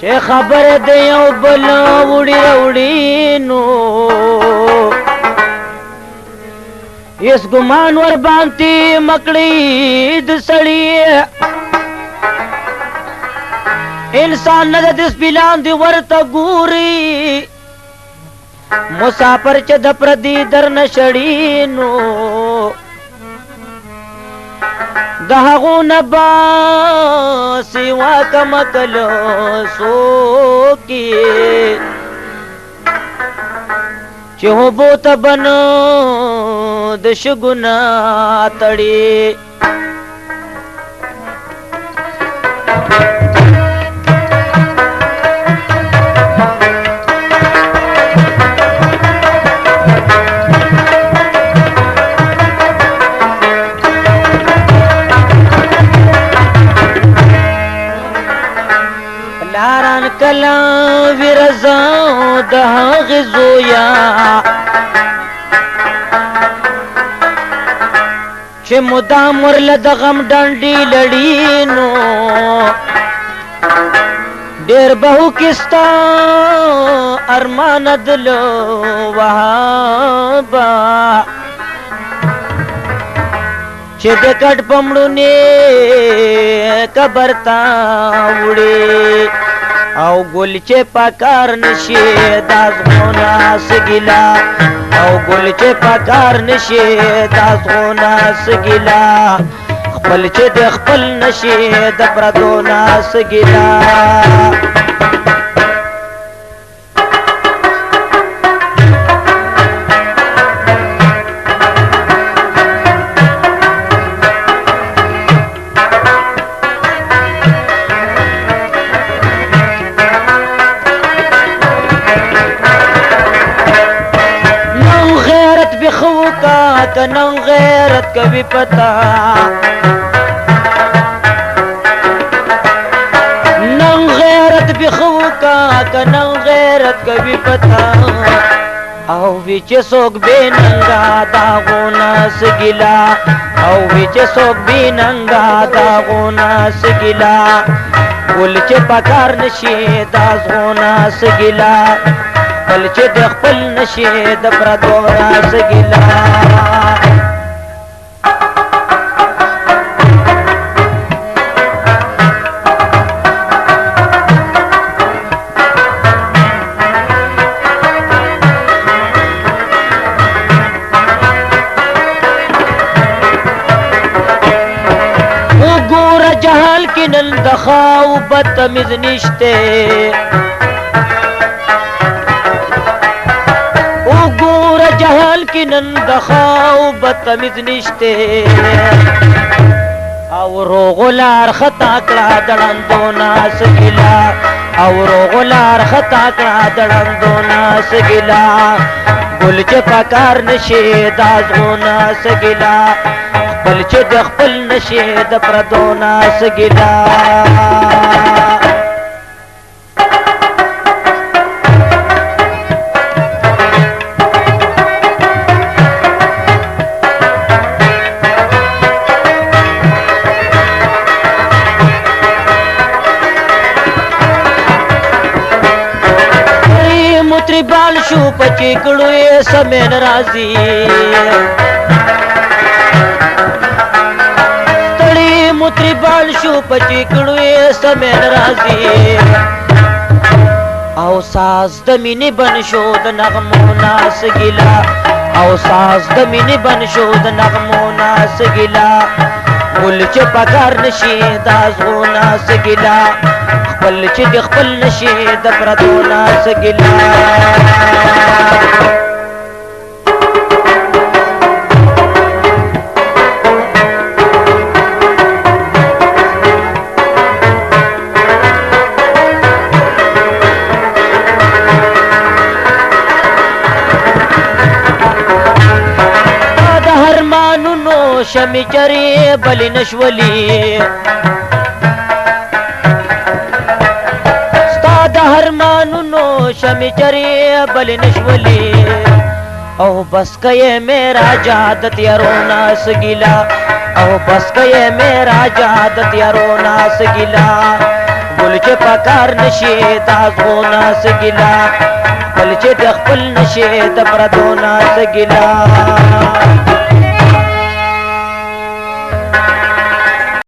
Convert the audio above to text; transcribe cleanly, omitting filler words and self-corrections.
چې خبر دی یو بل وړي راوړي نو اس ګمان ور باندې مکړی د سړی انسان نه د سپیلان دی ورته ګوري مسافر چې د پردي در نشړی نو د هغو نه با سیوا کمکل سوکي چې هوبو ته بنو د شګونا تړي لاران کلا ورزاو د هغه زویا چې مدام ورله د غم ډنډي لړي نو ډېر بهو کستا ارمان دلو وهابا چې د کټ پمړونه قبر تا وړي او ګل چې پکار نشي دازغونا سګلا او ګل چې پکار نشي دازغونا سګلا خپل چې د خپل نشي د پردونا سګلا کنن غیرت کبھی پتا نن غیرت بخو کا کنن غیرت کبھی پتا او وچ سوک بے ننگا داغونا سگلا او وچ سوک بے ننگا داغونا سگلا گل چ پکار نشی دازغونا سگلا خپل چې د خپل نشي د پردو راز ګلا وګوره جهل کې نن د خاو بدتمیز نشته جهل کی نن دخاو بدتمیز نشتے او روغلار خطا کړه دړندو ناس ګلا او روغلار خطا کړه دړندو ناس ګلا ګل چې پکار نشي دازغو ناس ګلا خپل چې د خپل نشي د پردو ناس ګلا بال شو پچی کړوې سمین راضي تړي متري بال شو پچی کړوې سمین راضي او ساز د مینې بن شو د نغمو ناس ګلا او ساز د مینې بن شو د نغمو ناس ګلا ګل چې پکار نشي دازغو ناس ګلا خپل چې د خپل نشي د پردو ناس ګلا د هرمانونو شمې چرې بلې نشولي هرمانونو شمی چری بل نشولی او بس کئے میرا جادت یارونا سگیلا او بس کئے میرا جادت یارونا سگیلا ټول چې پکار نشي تاسو ناس ګلا بل چې د خپل نشي د پردو ناس ګلا